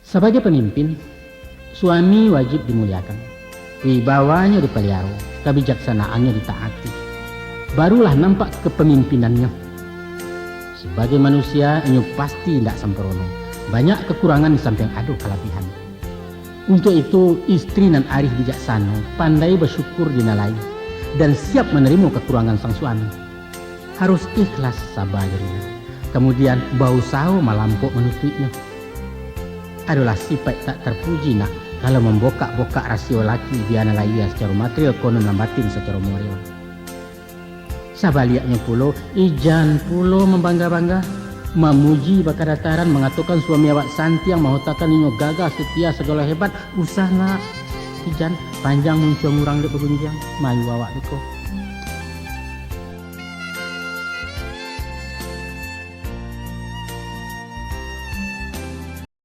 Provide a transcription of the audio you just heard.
Sebagai pemimpin, suami wajib dimuliakan, wibawanya dipelihara, kebijaksanaannya ditaati. Barulah nampak kepemimpinannya. Sebagai manusia, ia pasti tidak sempurna. Banyak kekurangan di samping ada kelebihan. Untuk itu, istri nan arif bijaksana, pandai bersyukur dinalai, dan siap menerima kekurangan sang suami. Harus ikhlas sabar dirinya. Kemudian berusaha melampau menutupinya. Adalah sifat tak terpuji nak kalau membokak-bokak rasio laki biana laia secara material konon dan batin secara moral. Sebaliknya pulo, ijan pulo membangga-bangga, memuji bakadataran, mengatakan suami awak santi yang mahutakan inyo gagah setia segala hebat, usah nak ijan panjang muncul murang di pegunjang, mayu awak deko.